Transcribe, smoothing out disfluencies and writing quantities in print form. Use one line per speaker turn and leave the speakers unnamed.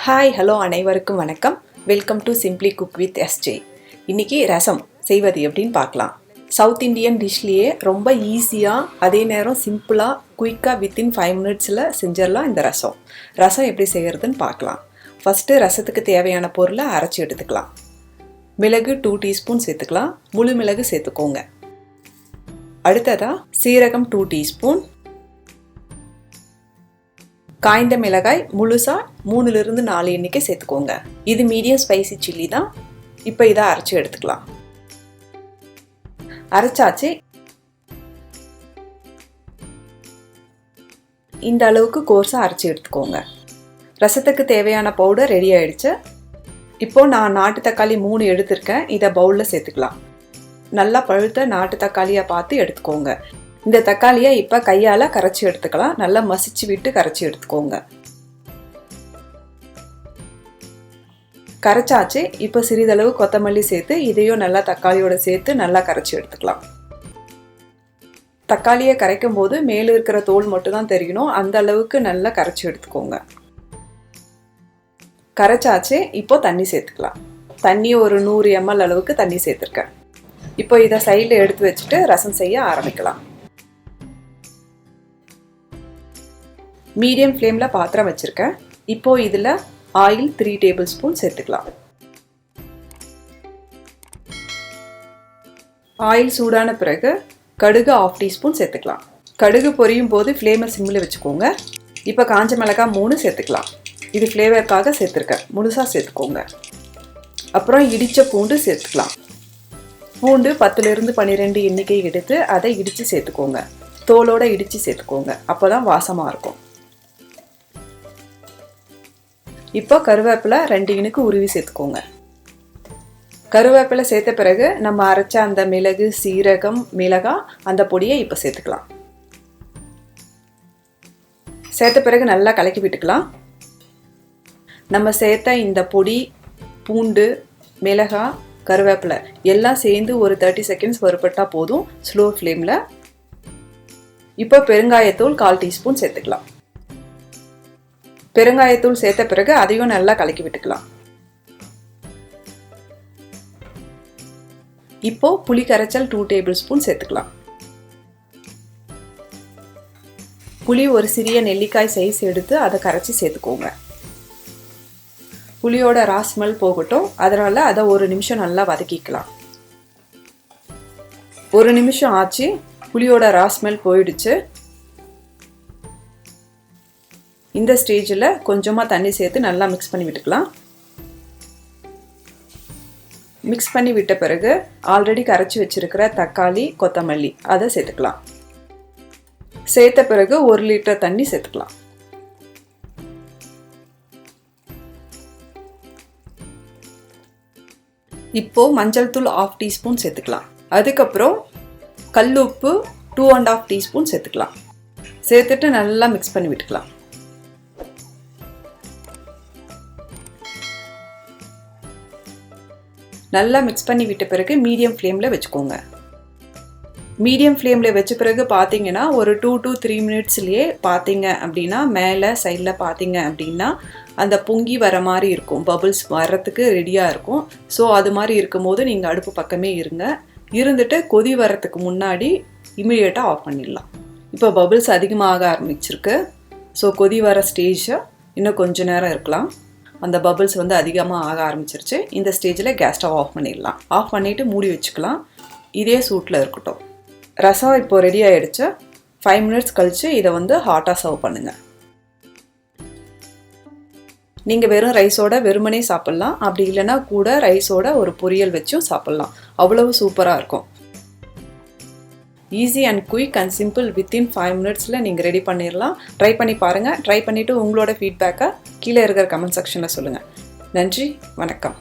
Hi hello அனைவருக்கும் வணக்கம். Welcome to simply cook with SJ. இன்றைக்கி ரசம் செய்வது எப்படின்னு பார்க்கலாம். சவுத் இண்டியன் டிஷ்லேயே ரொம்ப ஈஸியாக அதே நேரம் சிம்பிளாக குயிக்காக வித்தின் 5 மினிட்ஸில் செஞ்சிடலாம் இந்த ரசம். ரசம் எப்படி செய்கிறதுன்னு பார்க்கலாம். ஃபஸ்ட்டு ரசத்துக்கு தேவையான பொருளை அரைச்சி எடுத்துக்கலாம். மிளகு 2 டீஸ்பூன் சேர்த்துக்கலாம். முழு மிளகு சேர்த்துக்கோங்க. அடுத்ததாக சீரகம் 2 டீஸ்பூன், காய்ந்த மிளகாய் முழுசாக 3லிருந்து 4 எண்ணிக்கை சேர்த்துக்கோங்க. இது மீடியம் ஸ்பைசி சில்லி தான். இப்போ இதை அரைச்சி எடுத்துக்கலாம். அரைச்சாச்சு. இந்த அளவுக்கு கோர்ஸாக அரைச்சி எடுத்துக்கோங்க. ரசத்துக்கு தேவையான பவுடர் ரெடி ஆயிடுச்சு. இப்போது நான் நாட்டு தக்காளி 3 எடுத்திருக்கேன். இதை பவுலில் சேர்த்துக்கலாம். நல்லா பழுத்த நாட்டு தக்காளியாக பார்த்து எடுத்துக்கோங்க. இந்த தக்காளியை இப்போ கையால் கரைச்சி எடுத்துக்கலாம். நல்லா மசிச்சு விட்டு கரைச்சி எடுத்துக்கோங்க. கரைச்சாச்சு. இப்போ சிறிதளவு கொத்தமல்லி சேர்த்து இதையும் நல்லா தக்காளியோடு சேர்த்து நல்லா கரைச்சி எடுத்துக்கலாம். தக்காளியை கரைக்கும் போது மேலே இருக்கிற தோல் மட்டும் தான் தெரியணும். அந்த அளவுக்கு நல்லா கரைச்சி எடுத்துக்கோங்க. கரைச்சாச்சு. இப்போ தண்ணி சேர்த்துக்கலாம். தண்ணி ஒரு 100 ml அளவுக்கு தண்ணி சேர்த்துருக்கேன். இப்போ இதை சைடில் எடுத்து வச்சுட்டு ரசம் செய்ய ஆரம்பிக்கலாம். மீடியம் ஃப்ளேமில் பாத்திரம் வச்சுருக்கேன். இப்போது இதில் ஆயில் 3 டேபிள் ஸ்பூன் சேர்த்துக்கலாம். ஆயில் சூடான பிறகு கடுகு 1/2 டீஸ்பூன் சேர்த்துக்கலாம். கடுகு பொரியும் போது ஃப்ளேமை சிம்மில் வச்சுக்கோங்க. இப்போ காஞ்ச மிளகாய் 3 சேர்த்துக்கலாம். இது ஃப்ளேவருக்காக சேர்த்துருக்கேன். முழுசாக சேர்த்துக்கோங்க. அப்புறம் இடித்த பூண்டு சேர்த்துக்கலாம். பூண்டு 10லிருந்து 12 எண்ணிக்கை எடுத்து அதை இடித்து சேர்த்துக்கோங்க. தோலோடு இடித்து சேர்த்துக்கோங்க. அப்போ தான் வாசமாக இருக்கும். இப்போ கருவேப்பிலை 2 இனுக்கு உருவி சேர்த்துக்கோங்க. கருவேப்பிலை சேர்த்த பிறகு நம்ம அரைச்ச அந்த மிளகு, சீரகம், மிளகாய் அந்த பொடியை இப்போ சேர்த்துக்கலாம். சேர்த்த பிறகு நல்லா கலக்கி விட்டுக்கலாம். நம்ம சேர்த்த இந்த பொடி, பூண்டு, மிளகாய், கருவேப்பிலை எல்லாம் சேர்ந்து ஒரு 30 செகண்ட்ஸ் வறுபட்டால் போதும் ஸ்லோ ஃப்ளேமில். இப்போ பெருங்காயத்தூள் 1/4 டீஸ்பூன் சேர்த்துக்கலாம். பெருங்காயத்தூள் சேர்த்த பிறகு அதையும் நல்லா கலக்கி விட்டுக்கலாம். இப்போ புளி கரைச்சல் 2 டேபிள் ஸ்பூன் சேர்த்துக்கலாம். புளி ஒரு சிறிய நெல்லிக்காய் சைஸ் எடுத்து அதை கரைச்சி சேர்த்துக்கோங்க. புளியோட ராஸ்மெல் போகட்டும். அதனால் அதை 1 நிமிஷம் நல்லா வதக்கிக்கலாம். 1 நிமிஷம் ஆச்சு. புளியோட ராஸ்மெல் போயிடுச்சு. இந்த ஸ்டேஜில் கொஞ்சமாக தண்ணி சேர்த்து நல்லா மிக்ஸ் பண்ணி விட்டுக்கலாம். மிக்ஸ் பண்ணி விட்ட பிறகு ஆல்ரெடி கரைச்சி வச்சிருக்கிற தக்காளி, கொத்தமல்லி அதை சேர்த்துக்கலாம். சேர்த்த பிறகு 1 லிட்டர் தண்ணி சேர்த்துக்கலாம். இப்போ மஞ்சள் தூள் 1/2 டீஸ்பூன் சேர்த்துக்கலாம். அதுக்கப்புறம் கல்லுப்பு 2.5 டீஸ்பூன் சேர்த்துக்கலாம். சேர்த்துட்டு நல்லா மிக்ஸ் பண்ணி விட்டுக்கலாம். நல்லா மிக்ஸ் பண்ணி விட்ட பிறகு மீடியம் ஃப்ளேமில் வச்சுக்கோங்க. மீடியம் ஃப்ளேமில் வச்ச பிறகு பார்த்தீங்கன்னா ஒரு 2 to 3 மினிட்ஸ்லேயே பார்த்தீங்க அப்படின்னா மேலே சைடில் பார்த்தீங்க அப்படின்னா அந்த பொங்கி வர மாதிரி இருக்கும். பபுள்ஸ் வர்றதுக்கு ரெடியாக இருக்கும். ஸோ அது மாதிரி இருக்கும்போது நீங்கள் அடுப்பு பக்கமே இருந்துட்டு கொதி வர்றதுக்கு முன்னாடி இமீடியட்டாக ஆஃப் பண்ணிடலாம். இப்போ பபுள்ஸ் அதிகமாக ஆரம்பிச்சிருக்கு. ஸோ கொதி வர ஸ்டேஜை இன்னும் கொஞ்சம் நேரம் இருக்கலாம். அந்த பபுள்ஸ் அதிகமாக ஆக ஆரம்பிச்சிருச்சு. இந்த ஸ்டேஜில் கேஸ் ஸ்டவ் ஆஃப் பண்ணிடலாம். ஆஃப் பண்ணிவிட்டு மூடி வச்சுக்கலாம். இதே சூட்டில் இருக்கட்டும். ரசம் இப்போது ரெடி ஆகிடுச்சு. 5 மினிட்ஸ் கழித்து இதை ஹாட்டாக சர்வ் பண்ணுங்கள். நீங்கள் வெறும் ரைஸோட வெறுமனே சாப்பிட்லாம். அப்படி இல்லைன்னா கூட ரைஸோட ஒரு பொரியல் வச்சும் சாப்பிட்லாம். அவ்வளவு சூப்பராக இருக்கும். Easy and quick and simple within 5 மினிட்ஸில் நீங்கள் ரெடி பண்ணிடலாம். ட்ரை பண்ணி பாருங்கள். ட்ரை பண்ணிவிட்டு உங்களோட ஃபீட்பேக்கை கீழே இருக்கிற கமெண்ட் செக்ஷனில் சொல்லுங்கள். நன்றி, வணக்கம்.